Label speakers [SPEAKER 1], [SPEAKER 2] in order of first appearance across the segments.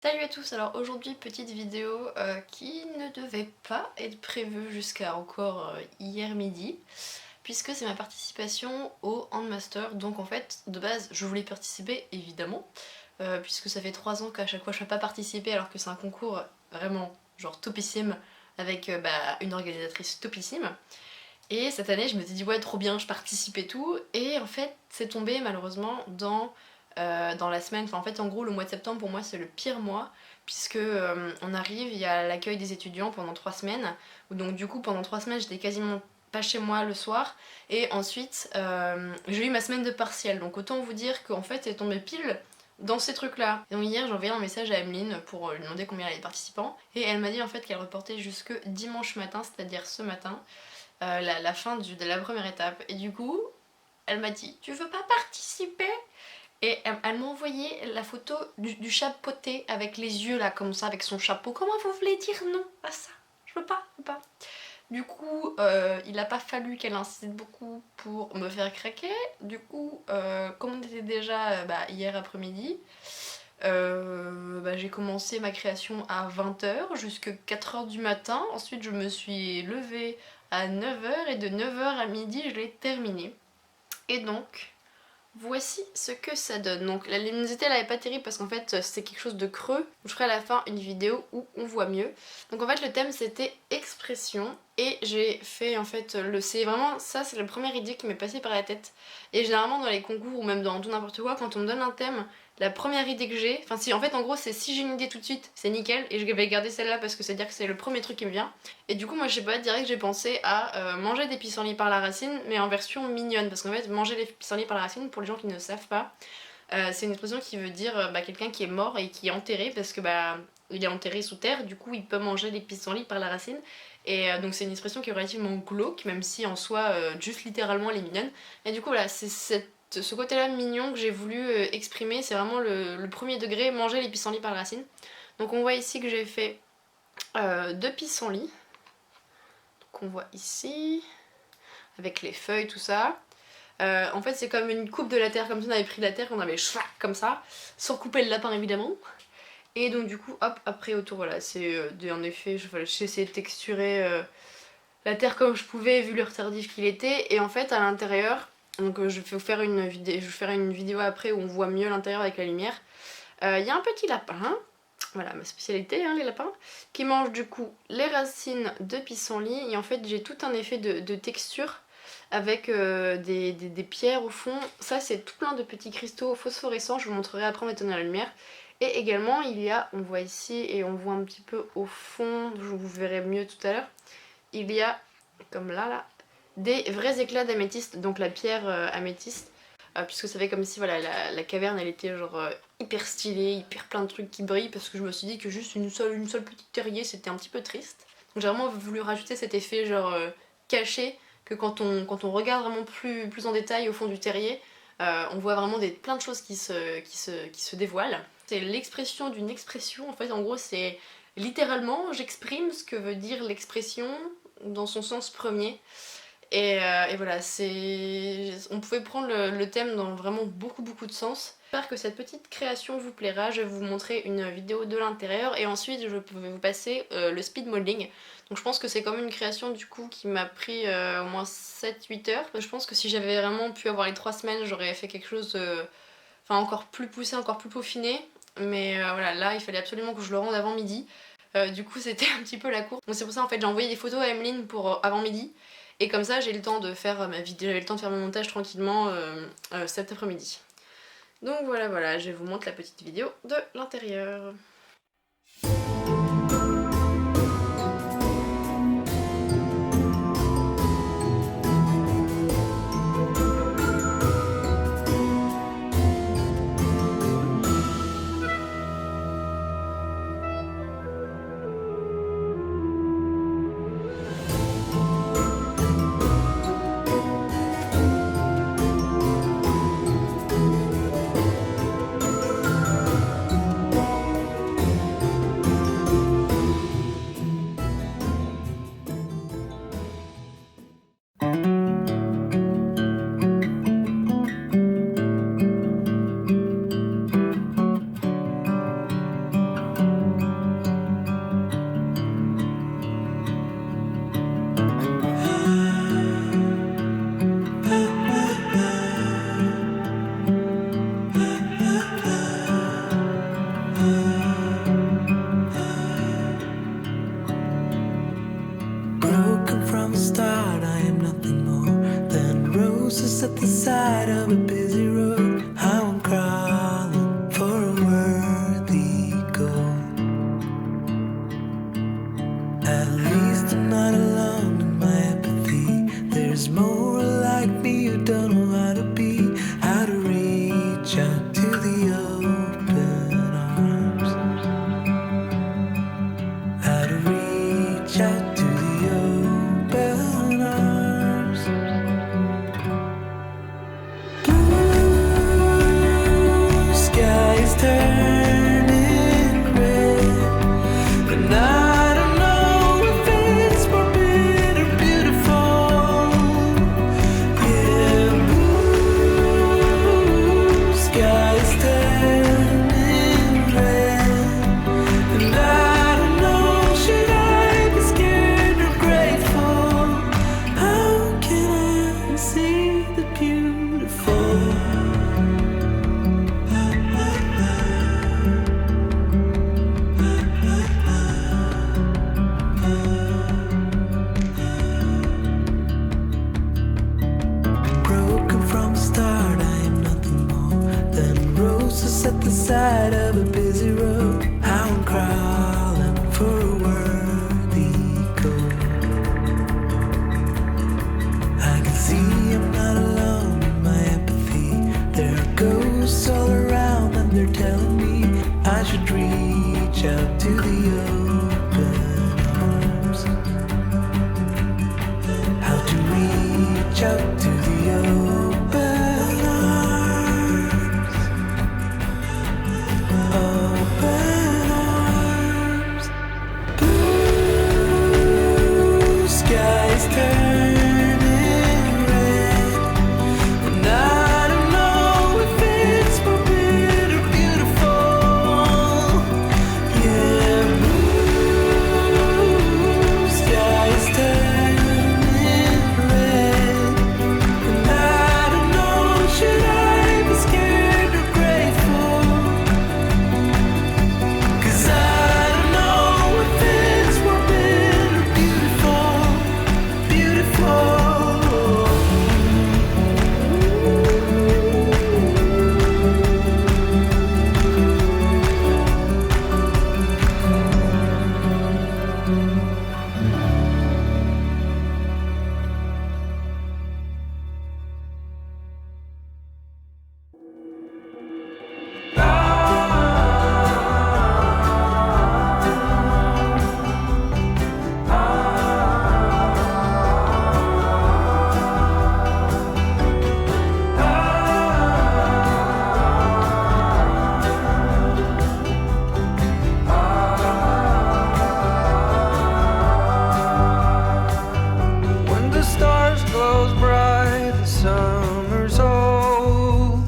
[SPEAKER 1] Salut à tous, alors aujourd'hui petite vidéo qui ne devait pas être prévue jusqu'à encore hier midi puisque c'est ma participation au Handmaster. Donc en fait de base je voulais participer évidemment puisque ça fait 3 ans qu'à chaque fois je ne peux pas participer alors que c'est un concours vraiment genre topissime avec une organisatrice topissime. Et cette année je me suis dit ouais trop bien, je participe et tout, et en fait c'est tombé malheureusement dans la semaine, enfin en fait en gros le mois de septembre pour moi c'est le pire mois puisque on arrive, il y a l'accueil des étudiants pendant 3 semaines, donc du coup pendant 3 semaines j'étais quasiment pas chez moi le soir, et ensuite j'ai eu ma semaine de partiel, donc autant vous dire qu'en fait c'est tombé pile dans ces trucs là. Et donc hier j'ai envoyé un message à Emeline pour lui demander combien il y avait de participants, et elle m'a dit en fait qu'elle reportait jusque dimanche matin, c'est-à-dire ce matin, la fin de la première étape, et du coup elle m'a dit tu veux pas participer? Et elle m'a envoyé la photo du chapeauté avec les yeux là comme ça, avec son chapeau. Comment vous voulez dire non à ça? Je veux pas, je veux pas. Du coup, il a pas fallu qu'elle insiste beaucoup pour me faire craquer. Du coup, comme on était déjà hier après-midi, j'ai commencé ma création à 20 h jusqu'à 4 h du matin. Ensuite, je me suis levée à 9 h et de 9 h à midi, je l'ai terminée. Et donc, voici ce que ça donne. Donc la luminosité elle est pas terrible parce qu'en fait c'est quelque chose de creux. Je ferai à la fin une vidéo où on voit mieux. Donc en fait le thème c'était expression, et j'ai fait en fait c'est vraiment ça, c'est la première idée qui m'est passée par la tête. Et généralement dans les concours ou même dans tout n'importe quoi, quand on me donne un thème, la première idée que j'ai, enfin si en fait en gros c'est si j'ai une idée tout de suite c'est nickel, et je vais garder celle-là parce que c'est à dire que c'est le premier truc qui me vient. Et du coup moi je sais pas, direct j'ai pensé à manger des pissenlits par la racine mais en version mignonne, parce qu'en fait manger les pissenlits par la racine, pour les gens qui ne savent pas, c'est une expression qui veut dire quelqu'un qui est mort et qui est enterré parce que il est enterré sous terre, du coup il peut manger les pissenlits par la racine. Et donc c'est une expression qui est relativement glauque, même si en soi juste littéralement elle est mignonne. Et du coup voilà, c'est ce côté-là mignon que j'ai voulu exprimer, c'est vraiment le premier degré, manger les pissenlits par la racine. Donc on voit ici que j'ai fait 2 pissenlits. Donc on voit ici, avec les feuilles, tout ça. En fait c'est comme une coupe de la terre, comme si on avait pris de la terre, qu'on avait chouac comme ça, sans couper le lapin évidemment. Et donc du coup hop, après autour voilà, c'est en effet, j'ai essayé de texturer la terre comme je pouvais vu le tardif qu'il était. Et en fait à l'intérieur, donc je vais vous faire une vidéo après où on voit mieux l'intérieur avec la lumière. Il y a un petit lapin, voilà ma spécialité hein, les lapins, qui mange du coup les racines de pissenlit. Et en fait j'ai tout un effet de texture avec des pierres au fond. Ça c'est tout plein de petits cristaux phosphorescents, je vous montrerai après en éteignant la lumière. Et également il y a, on voit ici et on voit un petit peu au fond, je vous verrai mieux tout à l'heure, il y a, comme là, des vrais éclats d'améthyste, donc la pierre améthyste, puisque ça fait comme si voilà, la caverne elle était genre hyper stylée, hyper plein de trucs qui brillent, parce que je me suis dit que juste une seule petite terrier c'était un petit peu triste. Donc j'ai vraiment voulu rajouter cet effet genre caché, que quand on regarde vraiment plus en détail au fond du terrier, on voit vraiment plein de choses qui se dévoilent. C'est l'expression d'une expression, en fait en gros c'est littéralement j'exprime ce que veut dire l'expression dans son sens premier. Et voilà, on pouvait prendre le thème dans vraiment beaucoup de sens. J'espère que cette petite création vous plaira. Je vais vous montrer une vidéo de l'intérieur et ensuite je vais vous passer le speed modeling. Donc je pense que c'est comme une création du coup qui m'a pris au moins 7-8 heures. Je pense que si j'avais vraiment pu avoir les 3 semaines, j'aurais fait quelque chose encore plus poussé, encore plus peaufiné. Mais voilà, là il fallait absolument que je le rende avant midi. Du coup c'était un petit peu la course. Donc c'est pour ça en fait j'ai envoyé des photos à Emeline pour avant midi. Et comme ça j'ai le temps de faire ma vidéo, j'avais le temps de faire mon montage tranquillement cet après-midi. Donc voilà, je vous montre la petite vidéo de l'intérieur.
[SPEAKER 2] roses at the side of a busy road. How I'm crawling for a worthy goal. At least I'm not alone in my empathy. There's more like me who don't know how to be, how to reach out to the open arms, how to reach out to the open arms. Blue skies turning red, but I don't know if it's more bitter beautiful. Yeah, blue skies turning red, and I don't know, should I be scared or grateful? How can I see the beautiful? Broken from the start, I am nothing more than roses at the side of a busy road. How I'm crawling for a worthy goal. I can see I'm not alone in my empathy. There are ghosts all around and they're telling me I should reach out to the open arms. How to reach out to the open arms. Open arms. Blue skies turning red, and I don't know if it's more bitter beautiful. Yeah, blue skies turning red, and I don't know, should I be scared or grateful? 'Cause I don't know if it's more bitter beautiful, beautiful. When the stars glows bright, the summer's old.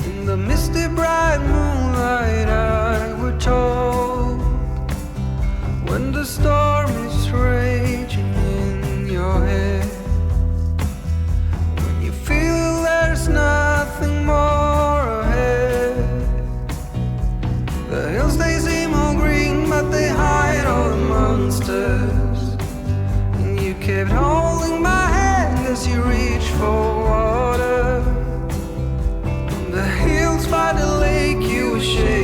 [SPEAKER 2] In the misty bright moonlight, I were told. When the storm is raging in your head, when you feel there's nothing more ahead, the hills they seem all green, but they hide all the monsters. And you kept holding my hand as you reached for water. On the hills by the lake, you were shaking.